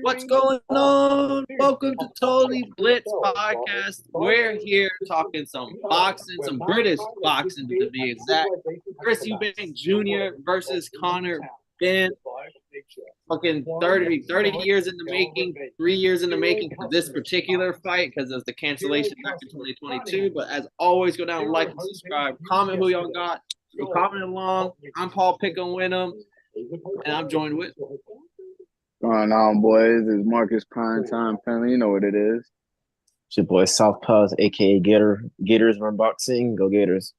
What's going on? Welcome to Totally Blitz Podcast. We're here talking some boxing, some British boxing to be exact. Chris Eubank Jr. versus Conor Benn. Fucking 30 years in the making, 3 years in the making for this particular fight because of the cancellation back in 2022. But as always, go down, like, and subscribe. Comment who y'all got. Go comment along. I'm Paul Pick'em Win'em, and I'm joined with Going on, boys? It's Marcus Prime Time family. You know what it is. It's your boy Southpaws, aka Gators Run Boxing. Go Gators.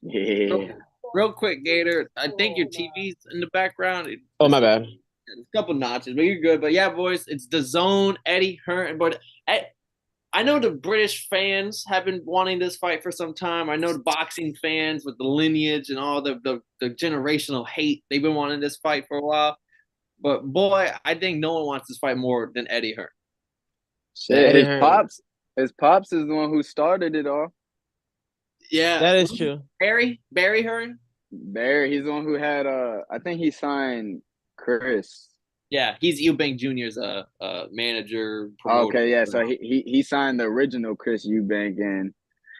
Yeah. real quick, Gator. I think your TV's in the background. Oh, my bad. A couple notches, but you're good. But yeah, boys, it's the Zone, Eddie Hearn. But I know the British fans have been wanting this fight for some time. I know the boxing fans with the lineage and all the generational hate, they've been wanting this fight for a while. But boy, I think no one wants this fight more than Eddie Hearn. Shit, his pops is the one who started it all. Yeah, that is true. Barry Hearn. Barry, he's the one who had I think he signed Chris. Yeah, he's Eubank Jr.'s manager. Promoter. Okay, yeah, so he signed the original Chris Eubank, and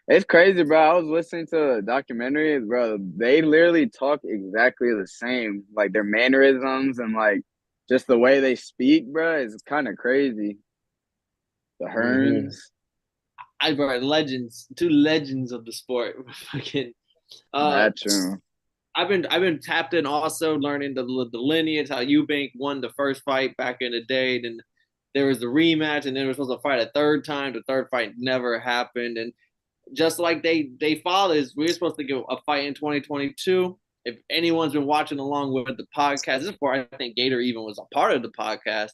it's crazy, bro. I was listening to a documentary, bro. They literally talk exactly the same, like their mannerisms and like just the way they speak, bro. Is kind of crazy. The Hearns. I brought two legends of the sport. Fucking, That's true. I've been tapped in also learning the lineage, how Eubank won the first fight back in the day. Then there was the rematch, and then we were supposed to fight a third time. The third fight never happened, and just like they fathers, we were supposed to get a fight in 2022. If anyone's been watching along with the podcast, this is before I think Gator even was a part of the podcast.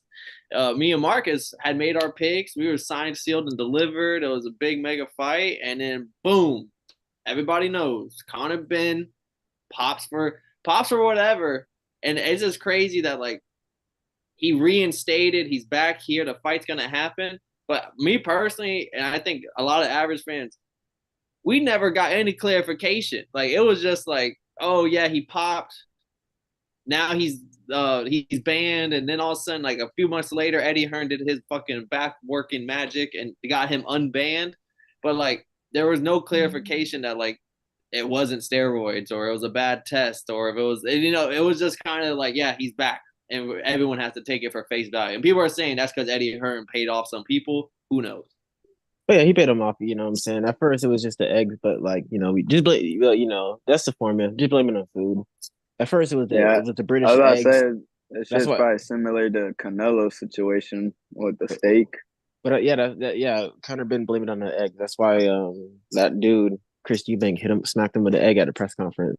Me and Marcus had made our picks. We were signed, sealed, and delivered. It was a big mega fight, and then boom, everybody knows Conor Benn pops for whatever, and it's just crazy that like he reinstated. He's back here. The fight's gonna happen. But me personally, and I think a lot of average fans, we never got any clarification. Like it was just like, oh yeah, he popped. Now he's banned, and then all of a sudden, like a few months later, Eddie Hearn did his fucking back working magic and got him unbanned. But like there was no clarification that like it wasn't steroids or it was a bad test or if it was, it was just kind of like, yeah, he's back, and everyone has to take it for face value. And people are saying that's because Eddie Hearn paid off some people. Who knows? But yeah, he paid him off. You know what I'm saying? At first, it was just the eggs, but like we just that's the formula. Just blame it on food. At first, it was the British I was about eggs. to say it's just probably similar to Canelo situation with the steak. But yeah, Conor been blaming it on the egg. That's why that dude Chris Eubank smacked him with the egg at a press conference.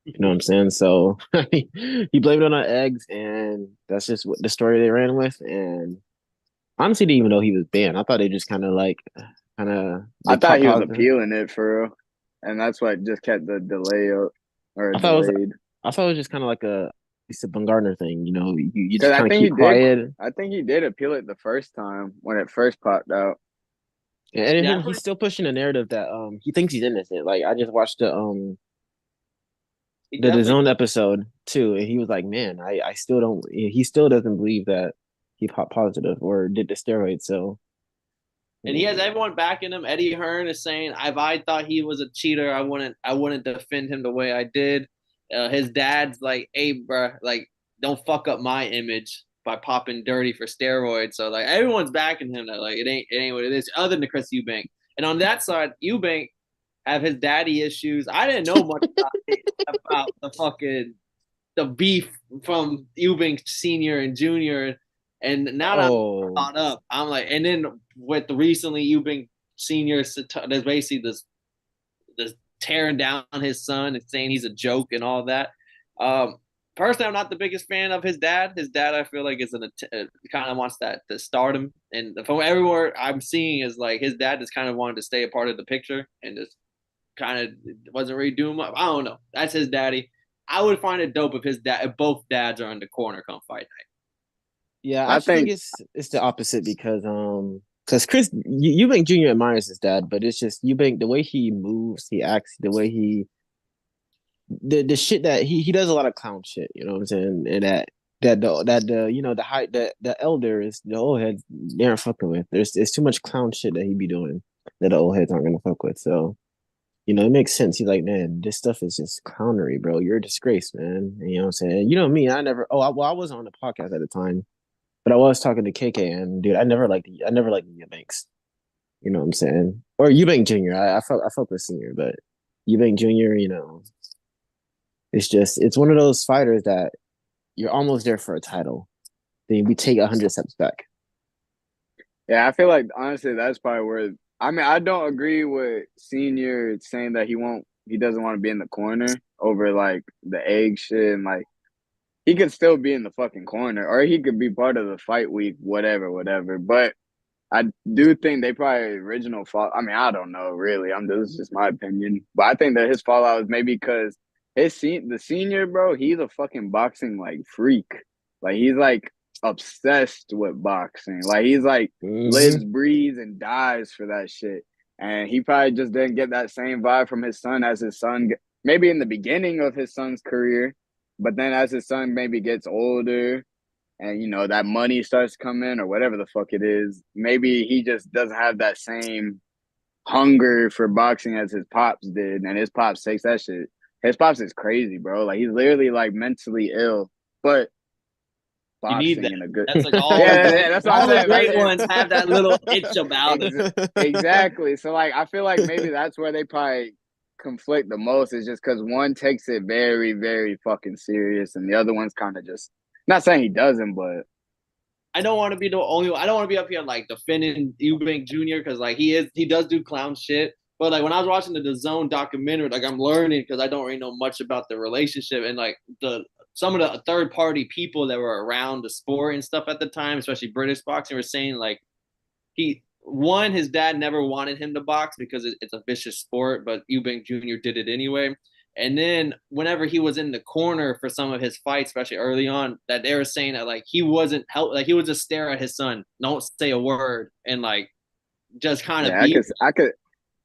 You know what I'm saying? So he blamed it on eggs, and that's just what the story they ran with. And honestly, didn't even know he was banned. I thought they just kind of. I thought he was appealing it for real, and that's why it just kept the delay up or delayed. I thought it was just kind of like a Gardner thing, you just kind of keep quiet. I think he did appeal it the first time when it first popped out. And he's still pushing the narrative that he thinks he's innocent. Like I just watched the Zone episode too, and he was like, "Man, I still don't." He still doesn't believe that he popped positive or did the steroids. So, and he has everyone backing him. Eddie Hearn is saying, "If I thought he was a cheater, I wouldn't defend him the way I did." His dad's like, "Hey, bro, like, don't fuck up my image by popping dirty for steroids." So like everyone's backing him that like it ain't what it is, other than Chris Eubank. And on that side, Eubank have his daddy issues. I didn't know much about the beef from Eubank Senior and Junior. And now that I'm caught up, I'm like, and then with the recently Eubank Senior, there's basically this tearing down his son and saying he's a joke and all that. Personally, I'm not the biggest fan of his dad. His dad, I feel like, is kind of wants that to stardom, and from everywhere I'm seeing is like his dad just kind of wanted to stay a part of the picture and just kind of wasn't really doing much. I don't know. That's his daddy. I would find it dope if both dads are in the corner come fight night. Yeah, I think it's the opposite because Chris Eubank Jr. admires his dad, but it's just Eubank, the way he moves, he acts, the way the shit that he does a lot of clown shit, you know what I'm saying? And that that you know the elders, the old heads, they aren't fucking with. There's too much clown shit that he be doing that the old heads aren't gonna fuck with. So you know, it makes sense. He's like, man, this stuff is just clownery, bro. You're a disgrace, man. And, you know what I'm saying? You know me, I never. I was on the podcast at the time, but I was talking to KK, and dude, I never liked the Eubanks. You know what I'm saying? Or Eubank Jr. I fuck with Senior, but Eubank Jr. You know, it's one of those fighters that you're almost there for a title, then we take 100 steps back. Yeah, I feel like honestly that's probably where I mean I don't agree with Senior saying that he doesn't want to be in the corner over like the egg shit and like he could still be in the fucking corner or he could be part of the fight week, whatever. But I do think they probably original fall. I mean, I don't know really. This is just my opinion, but I think that his fallout is maybe because the Senior bro, he's a fucking boxing like freak. Like he's like obsessed with boxing. Like he's like lives, breathes, and dies for that shit. And he probably just didn't get that same vibe from his son as his son. Maybe in the beginning of his son's career, but then as his son maybe gets older and you know that money starts coming or whatever the fuck it is, maybe he just doesn't have that same hunger for boxing as his pops did, and his pops takes that shit. His pops is crazy, bro. Like he's literally like mentally ill, but you need boxing that. in a good. That's like all. That's what all I'm the saying. great ones have that little itch about it. Exactly. So like, I feel like maybe that's where they probably conflict the most is just because one takes it very, very fucking serious, and the other one's kind of just not saying he doesn't, but I don't want to be the only one. I don't want to be up here like defending Eubank Jr. because like he does do clown shit. But like when I was watching the Zone documentary, like I'm learning because I don't really know much about the relationship and like some of the third party people that were around the sport and stuff at the time, especially British boxing, were saying like his dad never wanted him to box because it's a vicious sport, but Eubank Jr. did it anyway. And then whenever he was in the corner for some of his fights, especially early on, that they were saying that like he wasn't help, like he would just stare at his son, don't say a word, and like just kind of be.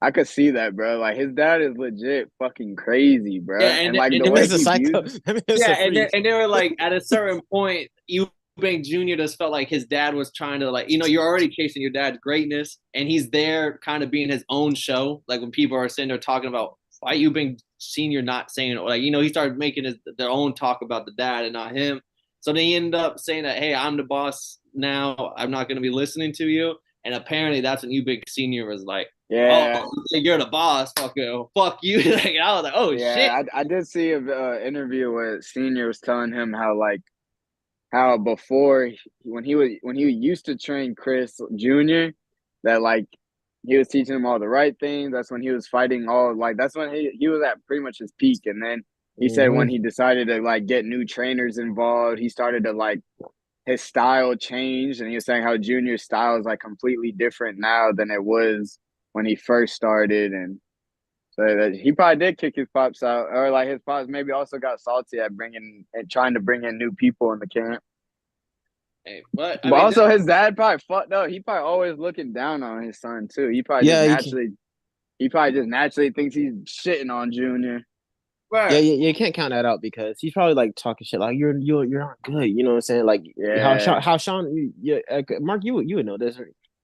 I could see that, bro. Like his dad is legit fucking crazy, bro. Yeah, And like and the way a he psycho. views, yeah, and they were like at a certain point, Eubank Jr. just felt like his dad was trying to like, you're already chasing your dad's greatness, and he's there kind of being his own show. Like when people are sitting there talking about why Eubank Senior not saying like, he started making their own talk about the dad and not him. So they end up saying that, hey, I'm the boss now. I'm not going to be listening to you. And apparently that's when Eubank Senior was like, yeah, oh, you're the boss. Fuck you. Like, I was like, oh shit. I did see an interview where Senior was telling him how before when he used to train Chris Jr. that like he was teaching him all the right things. That's when he was fighting all like that's when he was at pretty much his peak. And then he said when he decided to like get new trainers involved, he started to like his style changed, and he was saying how Junior's style is like completely different now than it was when he first started, and so that he probably did kick his pops out, or like his pops maybe also got salty at bringing and trying to bring in new people in the camp. Hey, but But also his dad probably fucked up. He probably always looking down on his son too. He probably he probably just naturally thinks he's shitting on Junior. Yeah, you can't count that out because he's probably like talking shit like you're not good. You know what I'm saying? Like how Sean, Mark, you would know this.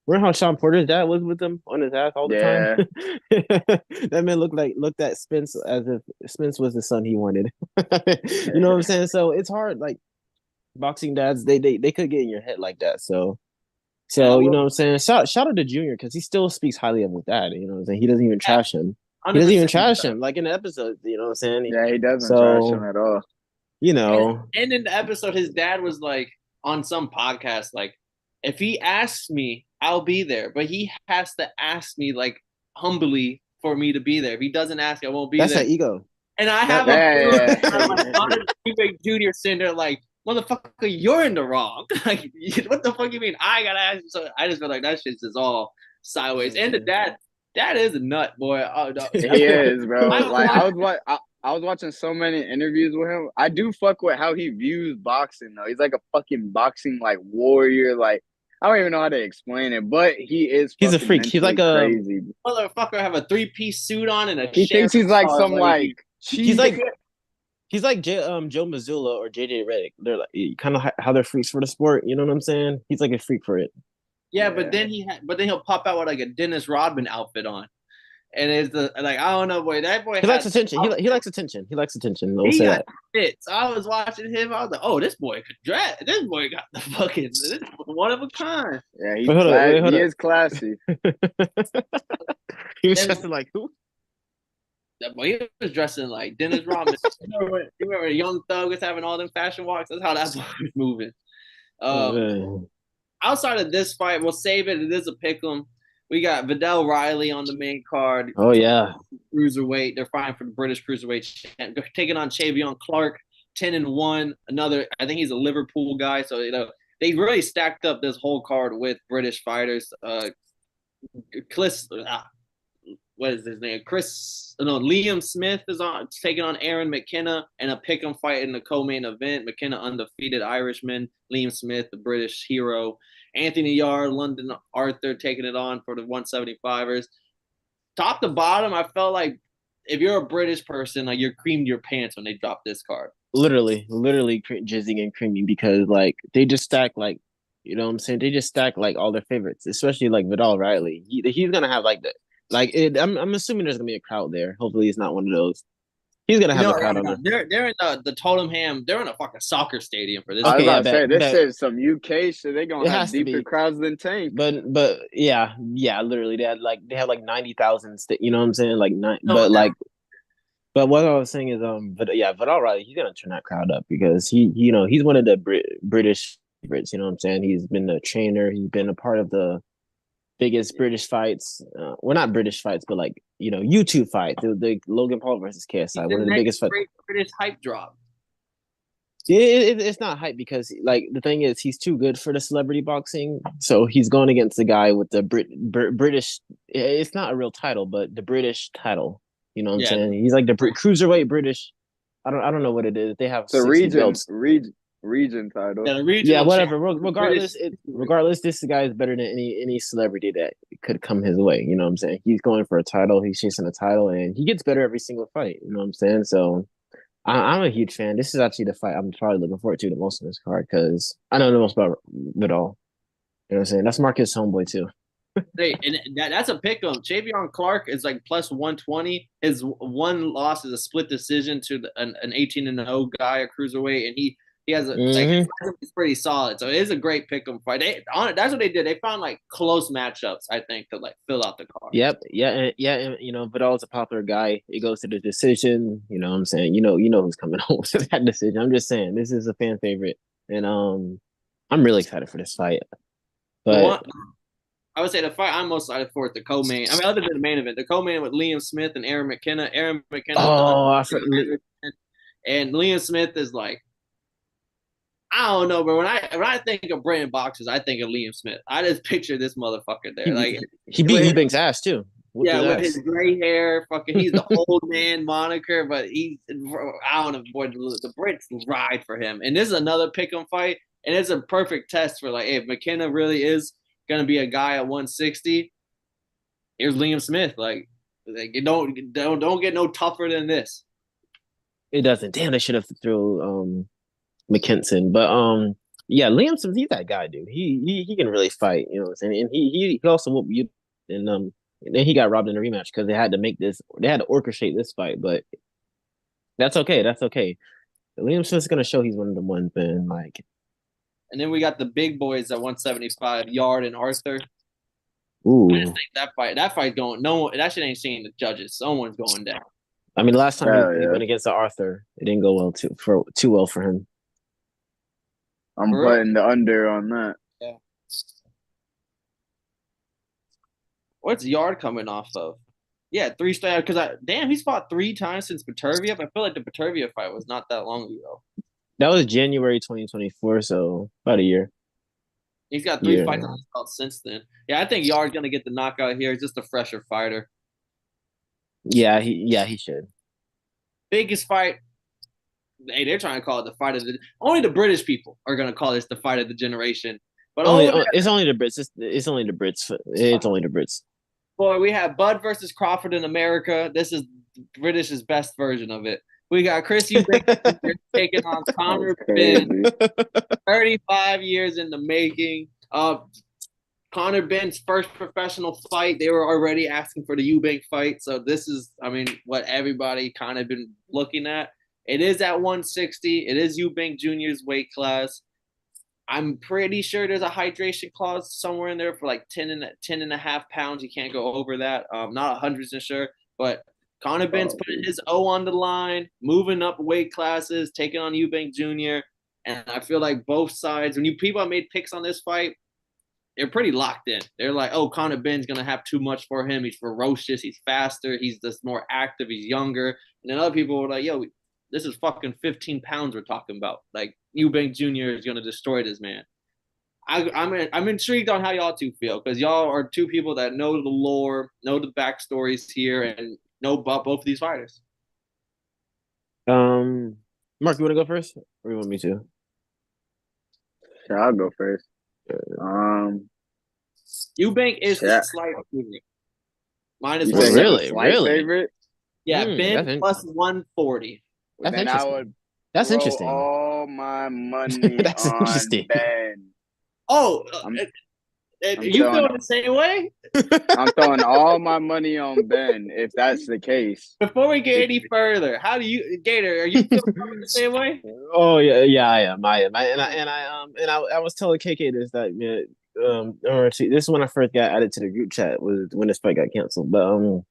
Remember how Sean Porter's dad was with him on his ass all the time? That man looked at Spence as if Spence was the son he wanted. You know what I'm saying? So it's hard. Like boxing dads, they could get in your head like that. So you know what I'm saying? Shout out to Junior because he still speaks highly of his dad. You know what I'm saying? He doesn't even trash him. He doesn't even trash him, like in the episode. You know what I'm saying? He doesn't trash him at all. You know, and in the episode, his dad was like on some podcast, like, if he asks me, I'll be there, but he has to ask me like humbly for me to be there. If he doesn't ask, I won't be there. That's that ego. And I have Conor Jr. sitting there like, motherfucker, you're in the wrong. Like, what the fuck you mean? I gotta ask you. So I just feel like that shit's just all sideways. And the dad is a nut, boy. Oh, no. He is, bro. Like I was watching so many interviews with him. I do fuck with how he views boxing though. He's like a fucking boxing like warrior. Like I don't even know how to explain it, but he is. He's a freak. He's like a crazy motherfucker. Have a 3-piece suit on and he thinks he's like some like he's like He's like Joe Mazzulla or JJ Redick. They're like kind of how they're freaks for the sport. You know what I'm saying? He's like a freak for it. Yeah, Yeah. but then he'll pop out with like a Dennis Rodman outfit on, and it's the like I don't know, boy, that boy He likes has attention. He likes attention. He likes attention. I'll he say got that. fits. I was watching him. I was like, oh, this boy could dress. This boy got the fucking this is one of a kind. Yeah, Wait, hold up. Wait, hold he up. is classy. He was And just like who? that boy, he was dressing like Dennis Rodman. You remember Young Thug was having all them fashion walks? That's how that boy was moving. Oh Um, man. outside of this fight, we'll save it. It is a pick 'em. We got Vidal Riley on the main card. Oh yeah. Cruiserweight. They're fighting for the British cruiserweight champ. Taking on Chavion Clark, 10-1. Another, I think he's a Liverpool guy. So they really stacked up this whole card with British fighters. Chris, what is his name? Liam Smith is on taking on Aaron McKenna and a pick'em fight in the co-main event. McKenna, undefeated Irishman. Liam Smith, the British hero. Anthony Yard, London Arthur taking it on for the 175ers. Top to bottom, I felt like if you're a British person, like you're creamed your pants when they drop this card. Literally jizzing and creaming because like they just stack like you know what I'm saying they just stack like all their favorites, especially like Vidal Riley. He's gonna have like the like it, I'm assuming there's gonna be a crowd there. Hopefully it's not one of those. He's gonna have a crowd on there. They're in the Tottenham. They're in a fucking soccer stadium for this. I was Okay, about yeah, to say this bet. is some UK shit. They're gonna It have has to deeper be. crowds than Tank. But yeah, literally they had like 90,000. You know what I'm saying? Like nine, No but doubt. like but what I was saying is but yeah, Vidal Riley he's gonna turn that crowd up because he you know he's one of the British favorites. You know what I'm saying? He's been a trainer. He's been a part of the biggest British fights. Well, not British fights, but like you know YouTube fight, the Logan Paul versus He's KSI, the one of the next biggest fights. great British hype drop. It's not hype because like the thing is he's too good for the celebrity boxing, so he's going against the guy with the British. It's not a real title, but the British title. You know what I'm Yeah, saying? He's like the cruiserweight British. I don't know what it is. They have It's a 60 belts. region title. yeah, the Yeah, regional whatever. champ. Regardless, this guy is better than any celebrity that could come his way. You know what I'm saying? He's going for a title. He's chasing a title, and he gets better every single fight. You know what I'm saying? So I'm a huge fan. This is actually the fight I'm probably looking forward to the most in this card because I know the most about it all. You know what I'm saying? That's Marcus' homeboy too. Hey, and that's a pick 'em. Chavion Clark is like plus 120. His one loss is a split decision to an 18-0 guy, a cruiserweight, and he has it's pretty solid. So it is a great pick 'em fight. That's what they did. They found like close matchups, I think, to like fill out the card. Yep. And, you know, Vidal's a popular guy. It goes to the decision. You know what I'm saying? You know who's coming home to that decision. I'm just saying this is a fan favorite. And I'm really excited for this fight. But I would say the fight I'm most excited for is the co-main. I mean, other than the main event, the co-main with Liam Smith and Aaron McKenna. Aaron McKenna, and Liam Smith is like, I don't know, but when I think of brand boxers, I think of Liam Smith. I just picture this motherfucker there, he beat Eubank's ass too. With his gray hair, fucking, he's the old man moniker, but I don't know, boy, the Brits ride for him. And this is another pick 'em fight, and it's a perfect test for like, hey, if McKenna really is gonna be a guy at 160, here's Liam Smith. Like you don't get no tougher than this. It doesn't. Damn, they should have thrown McKinson. But yeah, Liam Smith, he's that guy, dude. He can really fight, you know what I'm saying? And he also whooped you and then he got robbed in the rematch because they had to orchestrate this fight, but that's okay. That's okay. Liam Smith's gonna show he's one of the ones, man. Like, and then we got the big boys at 175, Yard and Arthur. ooh, I just think that fight going. No one, that shit ain't seeing the judges. Someone's going down. I mean, last time he went against the Arthur, it didn't go too well for him. I'm putting the under on that. Yeah. What's Yard coming off of? Yeah, 3 star. Because he's fought 3 times since Petervia. But I feel like the Petervia fight was not that long ago. That was January 2024, so about a year. He's got 3 fights since then. Yeah, I think Yard's gonna get the knockout here. He's just a fresher fighter. Yeah, he should. Biggest fight. Hey, they're trying to call it the fight of the. Only the British people are gonna call this the fight of the generation. But it's only the Brits. It's only the Brits. It's only the Brits. Boy, we have Bud versus Crawford in America. This is British's best version of it. We got Chris Eubank taking on Conor Benn, 35 years in the making. Conor Benn's first professional fight, they were already asking for the Eubank fight. So this is, I mean, what everybody kind of been looking at. It is at 160. It is Eubank Jr.'s weight class. I'm pretty sure there's a hydration clause somewhere in there for like 10 and a half pounds. You can't go over that. Not 100% sure, but Conor Benn's putting his O on the line, moving up weight classes, taking on Eubank Jr. And I feel like both sides, when people have made picks on this fight, they're pretty locked in. They're like, oh, Conor Benn's going to have too much for him. He's ferocious. He's faster. He's just more active. He's younger. And then other people were like, yo, this is fucking 15 pounds we're talking about. Like, Eubank Jr. is going to destroy this man. I'm intrigued on how y'all two feel, because y'all are two people that know the lore, know the backstories here, and know about both of these fighters. Mark, you want to go first, or you want me to? Sure, I'll go first. Eubank is the slight favorite. Minus really? Favorite? Yeah, Ben plus 140. That's then interesting. I would that's interesting. All my money that's on interesting. Ben. Oh, you feeling the same way? I'm throwing all my money on Ben if that's the case. Before we get any further, how do you, Gator? Are you feeling the same way? Oh yeah, I am. I was telling KK this that this is when I first got added to the group chat, was when this fight got canceled. But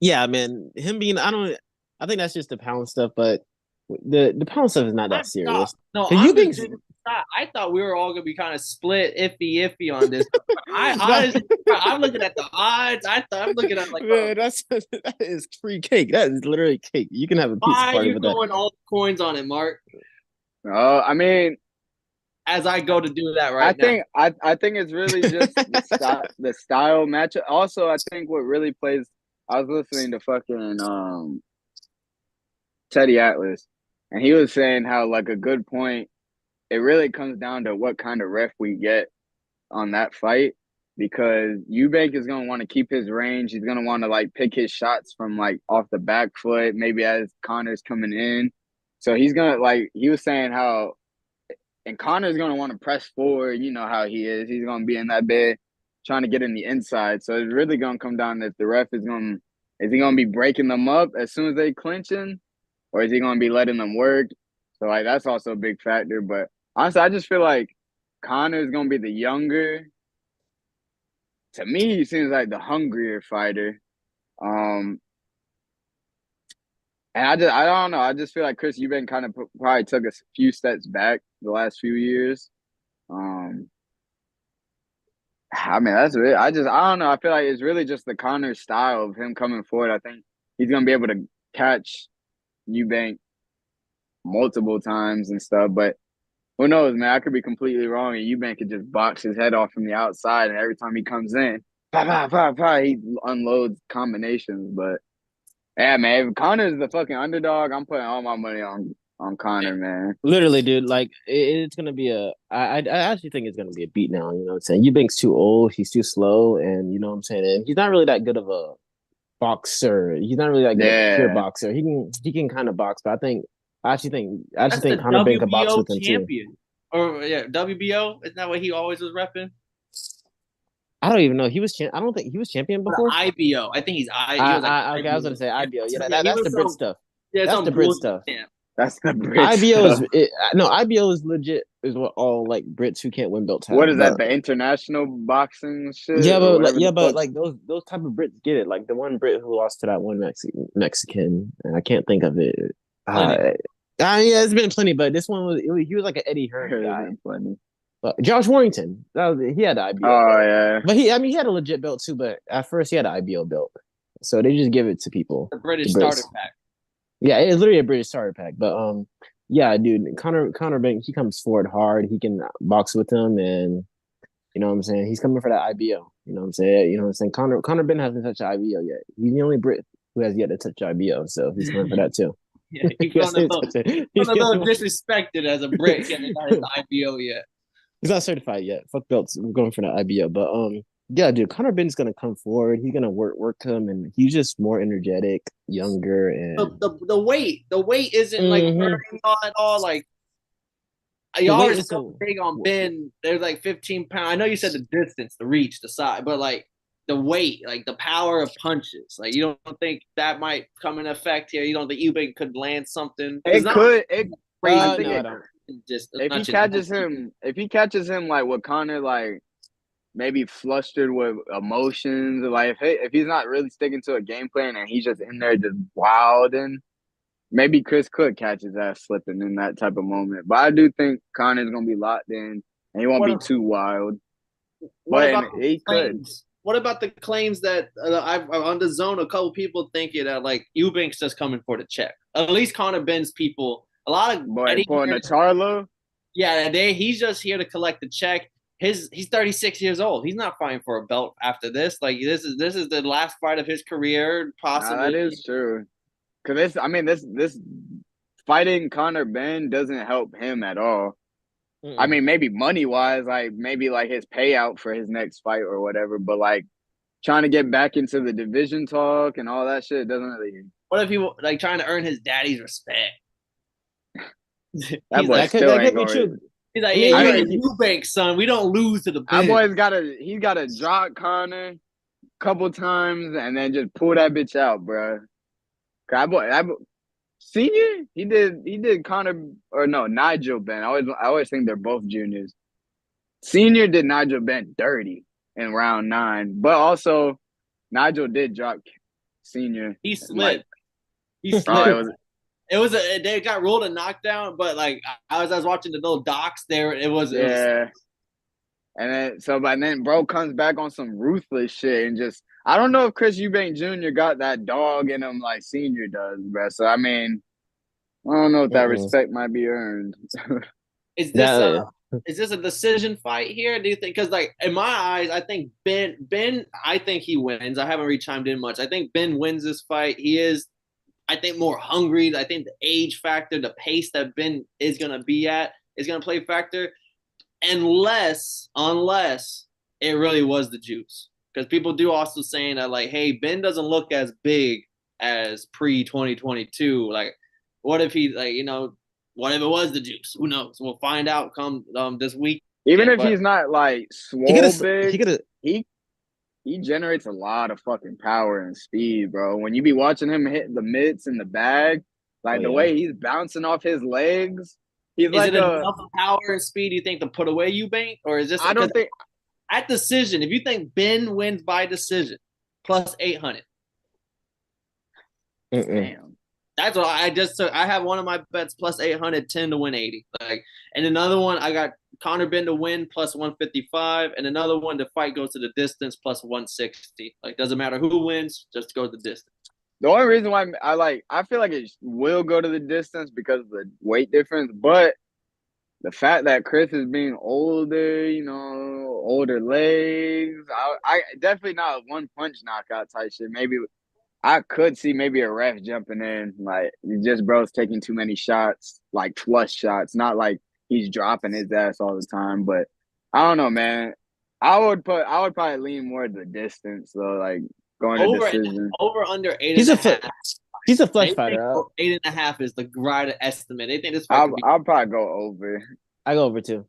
yeah, man, him being I think that's just the pound stuff, but the pound stuff is not that serious. No, I thought we were all gonna be kind of split, iffy on this. I'm looking at the odds. I'm looking at like, man, that is free cake. That is literally cake. You can have a pizza party. Why are you throwing all the coins on it, Mark? I mean, as I go to do that right now, I think it's really just the style matchup. Also, I think what really plays. I was listening to fucking Teddy Atlas, and he was saying how, like, a good point, it really comes down to what kind of ref we get on that fight, because Eubank is going to want to keep his range. He's going to want to, like, pick his shots from, like, off the back foot, maybe as Conor's coming in. So he's going to, like, he was saying how, and Conor's going to want to press forward. You know how he is. He's going to be in that bed trying to get in the inside. So it's really going to come down to if the ref is he going to be breaking them up as soon as they clinching, or is he going to be letting them work? So, like, that's also a big factor. But honestly, I just feel like Conor is going to be the younger. To me, he seems like the hungrier fighter. And I don't know. I just feel like Chris Eubank kind of probably took a few steps back the last few years. I mean, that's it. I don't know. I feel like it's really just the Conor style of him coming forward. I think he's going to be able to catch Eubank multiple times and stuff, but who knows, man? I could be completely wrong, and Eubank could just box his head off from the outside, and every time he comes in, he unloads combinations. But yeah, man, if Conor's the fucking underdog, I'm putting all my money on Conor, man. Literally, dude. Like, it's gonna be I actually think it's gonna be a beat now. You know what I'm saying? Eubank's too old. He's too slow, and you know what I'm saying. And he's not really that good of a boxer. He's not really that good of a pure boxer. He can kind of box, but I actually think Conor Benn can box with him champion. Too. Or WBO, isn't that what he always was repping? I don't even know. I don't think he was champion before. IBO. I think he's okay, I was gonna say IBO. Yeah, that's the Brit stuff. Yeah, that's the Brit stuff. That's the Brit IBO stuff. IBO is legit. Is what all like Brits who can't win belts have. What is that? The international boxing shit? Yeah, but like those type of Brits get it. Like the one Brit who lost to that one Mexican, and I can't think of it. Yeah, it's been plenty, but this one he was like an Eddie Hearn guy. Plenty. But Josh Warrington, he had the IBO. Oh yeah, but he had a legit belt too. But at first he had an IBO belt, so they just give it to people. The British starter pack. Yeah, it's literally a British starter pack. But yeah, dude, Conor Benn, he comes forward hard. He can box with him, and you know what I'm saying. He's coming for that IBO. You know what I'm saying. You know what I'm saying. Conor Benn hasn't touched IBO yet. He's the only Brit who has yet to touch IBO, so he's coming for that too. Yeah, he's a little disrespected as a Brit. He hasn't got his IBO yet. He's not certified yet. Fuck belts. We're going for the IBO. But Yeah, dude, Conor Ben's gonna come forward. He's gonna work him, and he's just more energetic, younger, and The weight isn't like Mhm. worrying on at all. Like The y'all are weight is so so. big on Ben. There's like 15 pounds. I know you said the distance, the reach, the size, but like the weight, like the power of punches. Like you don't think that might come in effect here? You don't think Eubank could land something? Because It not could. I crazy, think No, I it. don't. just If he not just catches him, like with Connor, like maybe flustered with emotions, or like if he's not really sticking to a game plan and he's just in there just wilding, maybe Chris could catch his ass slipping in that type of moment. But I do think Connor's gonna be locked in and he won't be what too wild. what But about and the he could. claims? What about the claims that I've on the zone? A couple people thinking that like Eubank's just coming for the check. At least Connor Ben's people. A lot of Boy, Eddie pulling here. a Charlo. Yeah, he's just here to collect the check. He's 36 years old. He's not fighting for a belt after this. Like this is the last fight of his career, Nah, that possibly. is true. Cause this fighting Conor Benn doesn't help him at all. I Mm-mm. mean, maybe money wise, like maybe like his payout for his next fight or whatever, but like trying to get back into the division talk and all that shit doesn't really. What if he like trying to earn his daddy's respect? That he's boy like still That could ain't be going. true. he's like, I yeah, mean, you're I the Eubank son. We don't lose to the that Ben. boy's got to drop Connor a couple times and then just pull that bitch out, bro. That boy, senior, he did Connor or no Nigel Benn. I always think they're both juniors. Senior did Nigel Benn dirty in round 9, but also Nigel did drop Senior. He Like, slipped. He oh, it slipped. was They got ruled a knockdown, but like I was watching the little docs there. It was yeah. And then bro comes back on some ruthless shit and just I don't know if Chris Eubank Jr. got that dog in him like Senior does, bro. So I mean, I don't know if that mm-mm. respect might be earned. is this That is this a decision fight here? Do you think? Because like in my eyes, I think Ben. I think he wins. I haven't really chimed in much. I think Ben wins this fight. He is, I think, more hungry. I think the age factor, the pace that Ben is gonna be at, is gonna play a factor. Unless it really was the juice, because people do also saying that like, hey, Ben doesn't look as big as pre 2022. Like, what if he like what if it was the juice? Who knows? We'll find out come this Even weekend. if But he's not like he could swole have. He big, could have. he he generates a lot of fucking power and speed, bro. When you be watching him hit the mitts in the bag, Oh like the yeah. way he's bouncing off his legs, he's is it like a. enough power and speed you think to put away Eubank, or is this I because don't think. at decision? If you think Ben wins by decision, plus 800. Mm-mm. Damn. That's what I just took. I have one of my bets plus 800, 10 to win 80. Like, and another one, I got Conor Ben to win plus 155, and another one, the fight goes to the distance plus 160. Like, doesn't matter who wins, just go the distance. The only reason why I feel like it will go to the distance because of the weight difference, but the fact that Chris is being older, older legs, I definitely not a one punch knockout type shit. Maybe I could see maybe a ref jumping in, like just bro's taking too many shots, like flush shots, not like he's dropping his ass all the time. But I don't know, man. I would probably lean more to the distance, though, like going to Over decision. over under eight He's and a a half. he's a flesh They think fighter. 8.5 is the right estimate. They think this fight I'll could be I'll probably go over. I go over too.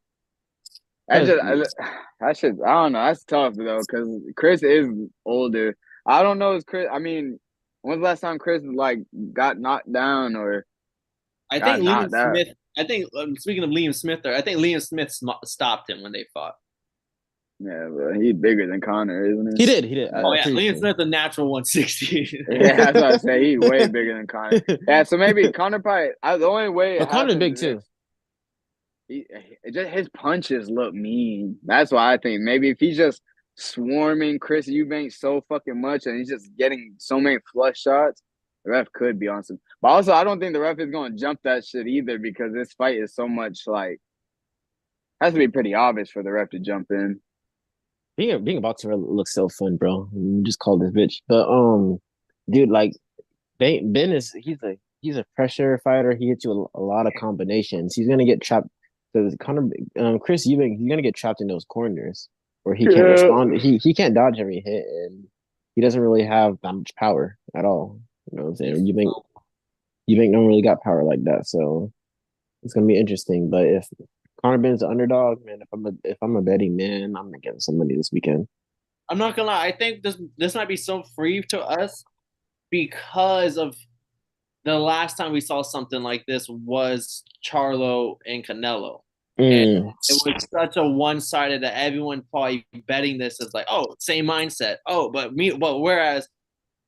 I 'Cause just I should I don't know. That's tough though, because Chris is older. I don't know. Is Chris? I mean, when's the last time Chris like got knocked down or I got think Liam knocked out? Smith. I think speaking of Liam Smith, there, I think Liam Smith stopped him when they fought. Yeah, but he's bigger than Connor, isn't he did. He did. Oh I'm yeah, pretty Liam sure. Smith a natural 160. he? Yeah, that's what I say. He's way bigger than Connor. Yeah, so maybe Connor probably. The only way it But Connor's happens big is if too. his punches look mean. That's why I think maybe if he's just swarming Chris Eubank so fucking much and he's just getting so many flush shots, the ref could be on some. But also, I don't think the ref is going to jump that shit either because this fight is so much like has to be pretty obvious for the ref to jump in. Being a boxer looks so fun, bro. You just call this bitch. But dude, like Ben is he's a pressure fighter. He hits you a lot of combinations. He's gonna get trapped. So Chris Eubank, he's gonna get trapped in those corners where he can't respond. He can't dodge every hit, and he doesn't really have that much power at all. You know what I'm saying? Eubank don't really got power like that, so it's gonna be interesting. But if Conor Benn's the underdog, man, if I'm a betting man, I'm gonna get some money this weekend. I'm not gonna lie. I think this might be so free to us because of the last time we saw something like this was Charlo and Canelo. And it was such a one-sided that everyone probably betting this is like, oh, same mindset. Oh, but whereas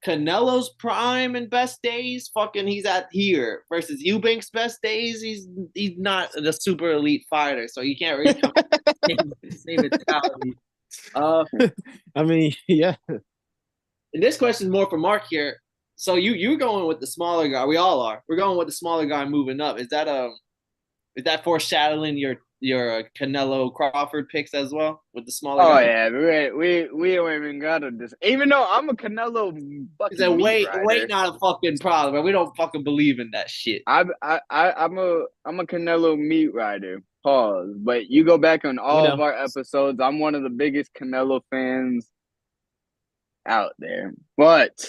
Canelo's prime and best days, fucking he's at here versus Eubank's best days, he's not the super elite fighter, so you can't really come same mentality. I mean, yeah. And this question is more for Mark here. So you're going with the smaller guy. We all are. We're going with the smaller guy moving up. Is that foreshadowing your Canelo Crawford picks as well with the smaller guy? Yeah, we don't even gotta even though I'm a Canelo fucking weight not a fucking problem, but we don't fucking believe in that shit. I'm a Canelo meat rider. Pause. But you go back on all of our episodes. I'm one of the biggest Canelo fans out there, but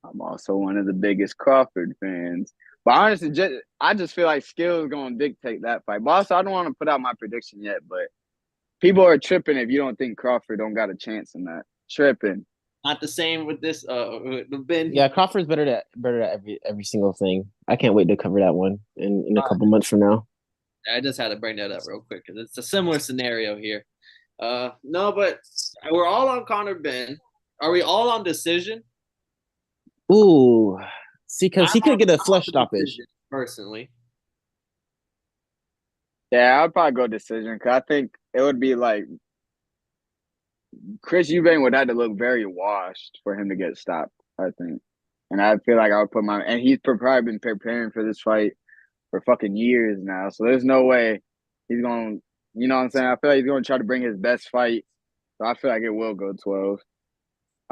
I'm also one of the biggest Crawford fans. But honestly, I just feel like skill is going to dictate that fight. But also, I don't want to put out my prediction yet, but people are tripping if you don't think Crawford don't got a chance in that. Tripping. Not the same with this Ben. Yeah, Crawford's better at every single thing. I can't wait to cover that one in a couple months from now. I just had to bring that up real quick because it's a similar scenario here. No, but we're all on Conor Benn. Are we all on decision? Ooh, see, because he could get a flush stoppage. Personally. Yeah, I'd probably go decision because I think it would be like Chris Eubank would have to look very washed for him to get stopped, I think. And I feel like I would and he's probably been preparing for this fight for fucking years now. So there's no way he's going to, you know what I'm saying? I feel like he's going to try to bring his best fight. So I feel like it will go 12.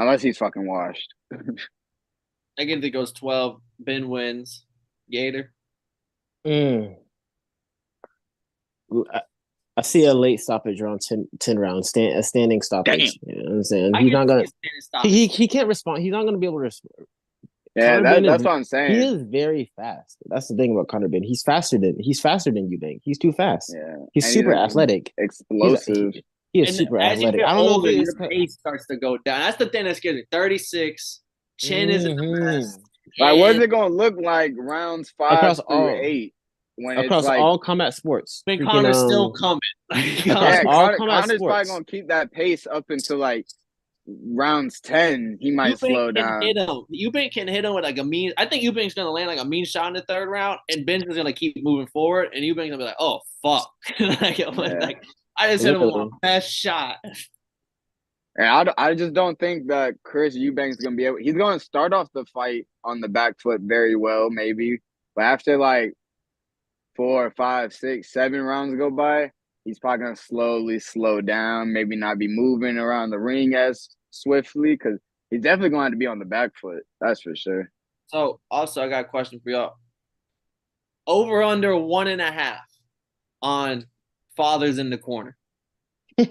Unless he's fucking washed. I think it goes 12. Ben wins. Gator. I I see a late stoppage around 10 rounds, a standing stoppage. Damn. You know what I'm saying? He's not going to – he can't respond. He's not going to be able to respond. Yeah, that's what I'm saying. He is very fast. That's the thing about Conor Benn. He's faster than Eubank. He's too fast. Yeah. He's super athletic. Explosive. He is super athletic. I don't know if his pace starts to go down. That's the thing that scares me. 36, chin isn't the best. Like, what's it going to look like rounds 5 through 8? Across all combat sports. When Conor's still coming. Connor's probably going to keep that pace up until, like, rounds 10. He might slow down. Eubank can hit him with, like, a mean – I think Eubank's going to land, like, a mean shot in the third round, and Ben's going to keep moving forward, and Eubank's going to be like, oh, fuck. Like, I just hit him with my best shot. And I just don't think that Chris Eubank's going to be able – he's going to start off the fight on the back foot very well, maybe. But after, like, 4, 5, 6, 7 rounds go by, he's probably going to slowly slow down, maybe not be moving around the ring as swiftly because he's definitely going to have to be on the back foot. That's for sure. So, also, I got a question for y'all. Over under 1.5 on fathers in the corner. Do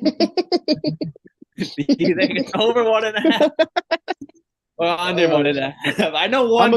you think it's over 1.5? Or under 1.5? I know one.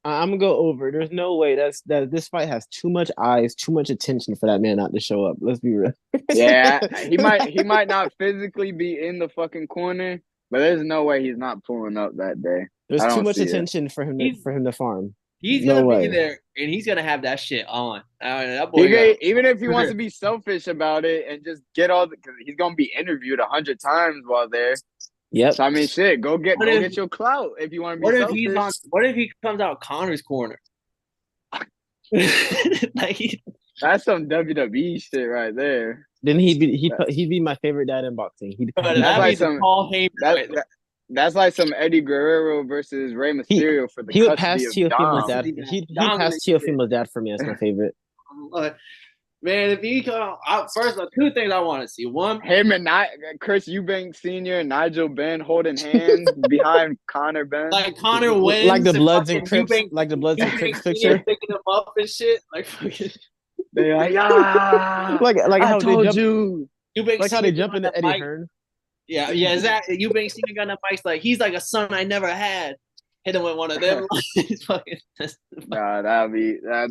I'm gonna go over. There's no way that this fight has too much eyes, too much attention for that man not to show up. Let's be real. Yeah, he might not physically be in the fucking corner, but there's no way he's not pulling up that day. There's too much attention for him to farm. He's gonna be there, and he's gonna have that shit on. That boy even if he wants to be selfish about it and just get because he's gonna be interviewed 100 times while there. Yep. So I mean, shit. Go get your clout if you want to be selfish. What if he comes out Connor's corner? That's some WWE shit right there. Then he'd be my favorite dad in boxing. That's like some Eddie Guerrero versus Rey Mysterio for the he would pass Teofimo's dad. He'd pass Teofimo's dad for me as my favorite. Man, if he come out first, two things I want to see. One, him and Chris Eubank Sr. and Nigel Benn holding hands behind Conor Benn. Like Conor wins, like the Bloods and Crips, picture, picking him up and shit. Like fucking, they're like, like I told you. Eubank Like how they Senior jump on the into Eddie mic. Hearn. Yeah, exactly. Eubank Senior got on the mic like he's like a son I never had. Hit him with one of them. Fucking, Nah, that'd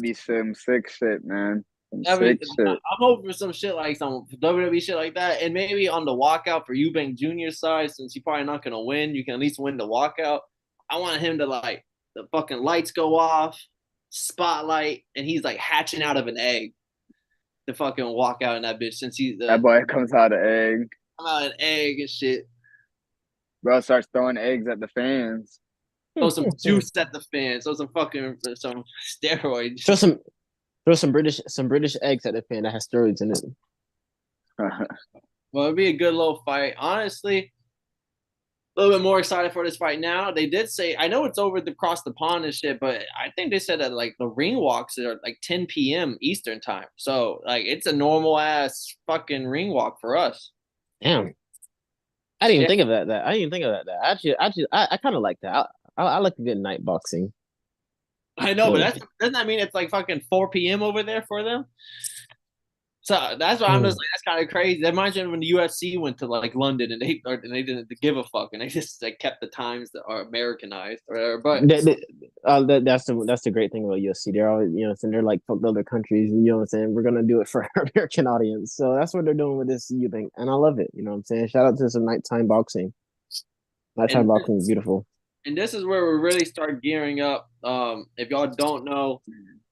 be some sick shit, man. Some I mean, sick shit. I'm hoping for some shit like some WWE shit like that, and maybe on the walkout for Eubank Jr. side, since he's probably not gonna win, you can at least win the walkout. I want him to like the fucking lights go off, spotlight, and he's like hatching out of an egg to fucking walk out in that bitch since he's That boy comes out of egg. out an egg and shit. Bro starts throwing eggs at the fans. Throw some juice at the fans. Throw some fucking some steroids. Throw some British eggs at the fan that has steroids in it. Well, it'd be a good little fight. Honestly, a little bit more excited for this fight now. They did say, I know it's over across the pond and shit, but I think they said that like the ring walks are like 10 p.m. Eastern time. So like it's a normal ass fucking ring walk for us. Damn. I didn't even think of that. I didn't even think of that. Actually, I kind of like that. I like a good night boxing. I know, but doesn't that mean it's like fucking 4 p.m. over there for them? So that's why I'm just like, that's kind of crazy. That reminds me when the UFC went to like London and they didn't give a fuck and they just like kept the times that are Americanized or whatever. But that's the great thing about UFC. They're always they're like fuck other countries. You know what I'm saying? We're gonna do it for our American audience. So that's what they're doing with this Eubank, and I love it. You know what I'm saying? Shout out to some nighttime boxing. Nighttime boxing is beautiful. And this is where we really start gearing up. If y'all don't know,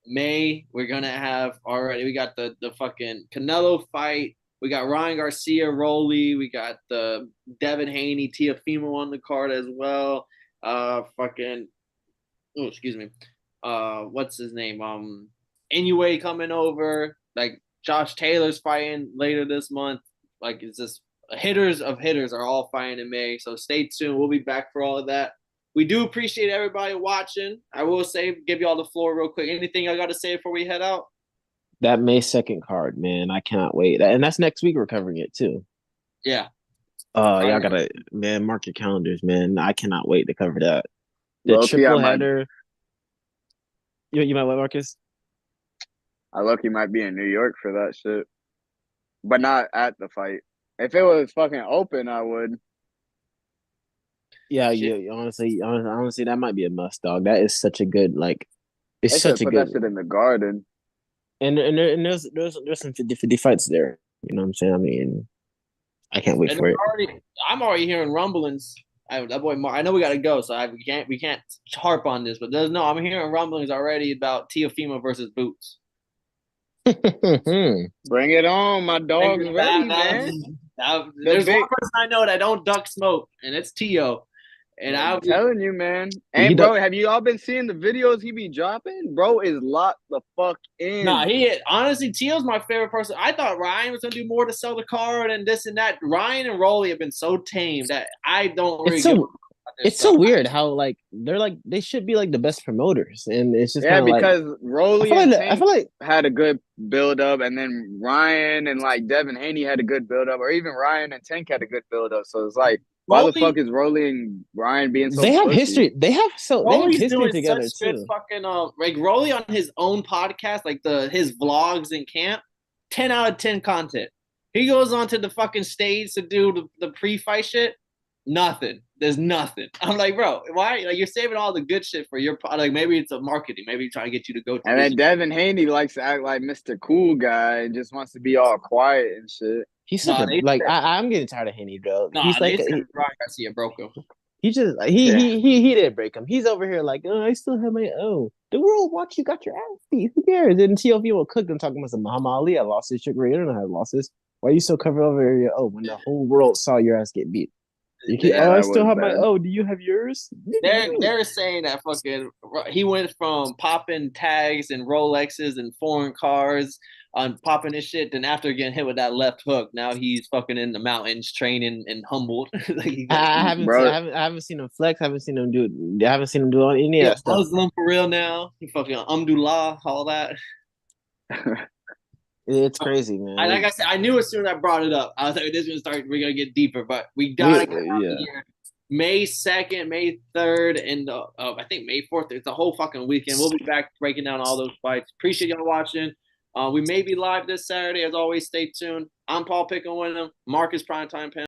May, we're gonna have already. We got the fucking Canelo fight. We got Ryan Garcia, Rolly. We got the Devin Haney, Teofimo on the card as well. Fucking. Oh, excuse me. What's his name? Inoue coming over. Like Josh Taylor's fighting later this month. Like it's just hitters of hitters are all fighting in May. So stay tuned. We'll be back for all of that. We do appreciate everybody watching. I will say, give y'all the floor real quick. Anything I got to say before we head out? That May 2nd card, man. I cannot wait. And that's next week we're covering it too. Yeah. Y'all gotta, man, mark your calendars, man. I cannot wait to cover that. The Low-key, triple header. You might what, Marcus? I lucky might be in New York for that shit. But not at the fight. If it was fucking open, I would. Yeah, honestly, that might be a must, dog. That is such a good It's such a put good. that shit in the Garden. And there's some 50-50 fights there. You know what I'm saying? I mean, I can't wait for it. I'm already hearing rumblings. That boy, I know we got to go, so we can't harp on this, but I'm hearing rumblings already about Teofimo versus Boots. Bring it on, my dog's ready, man. There's one person I know that don't duck smoke, and it's Tio. And I'm telling you, man. And bro, have you all been seeing the videos he be dropping? Bro is locked the fuck in. Nah, honestly, Tio's my favorite person. I thought Ryan was gonna do more to sell the card and this and that. Ryan and Rolly have been so tame that I don't really. It's so weird how they should be like the best promoters, and it's just because Rolly I feel like had a good build up, and then Ryan and like Devin Haney had a good build up, or even Ryan and Tank had a good build up. So it's like, why the fuck is Rolly and Ryan being so? They have history. They have history together too. Good fucking like Rolly on his own podcast, like his vlogs in camp, 10 out of 10 content. He goes onto the fucking stage to do the pre-fight shit. Nothing. There's nothing. I'm like, bro, why? Like, you're saving all the good shit for your like. Maybe it's a marketing. Maybe trying to get you to go. And then Devin Haney likes to act like Mr. Cool Guy and just wants to be all quiet and shit. He's such I'm getting tired of Haney, bro. He's like Ryan Garcia broke him. He just he didn't break him. He's over here like, oh, I still have my own. The world watch you got your ass beat. Who cares? Then TLV cooked him talking about some Muhammad Ali. I lost his Sugar Ray. I don't know how I lost this. Why are you so covered over your when the whole world saw your ass get beat? I still have my do you have yours? They're saying that fucking he went from popping tags and Rolexes and foreign cars on popping his shit, then after getting hit with that left hook, now he's fucking in the mountains training and humbled. I haven't seen him flex. I haven't seen him do any of that stuff. Muslim for real now. He fucking Alhamdulillah, all that. It's crazy, man. And like I said, I knew as soon as I brought it up, I was like, "This is gonna start. We're gonna get deeper." But we gotta get out here. May 2nd, May 3rd, and I think May 4th. It's a whole fucking weekend. We'll be back breaking down all those fights. Appreciate y'all watching. We may be live this Saturday. As always, stay tuned. I'm Paul Pickle with him. Marcus Primetime Pen.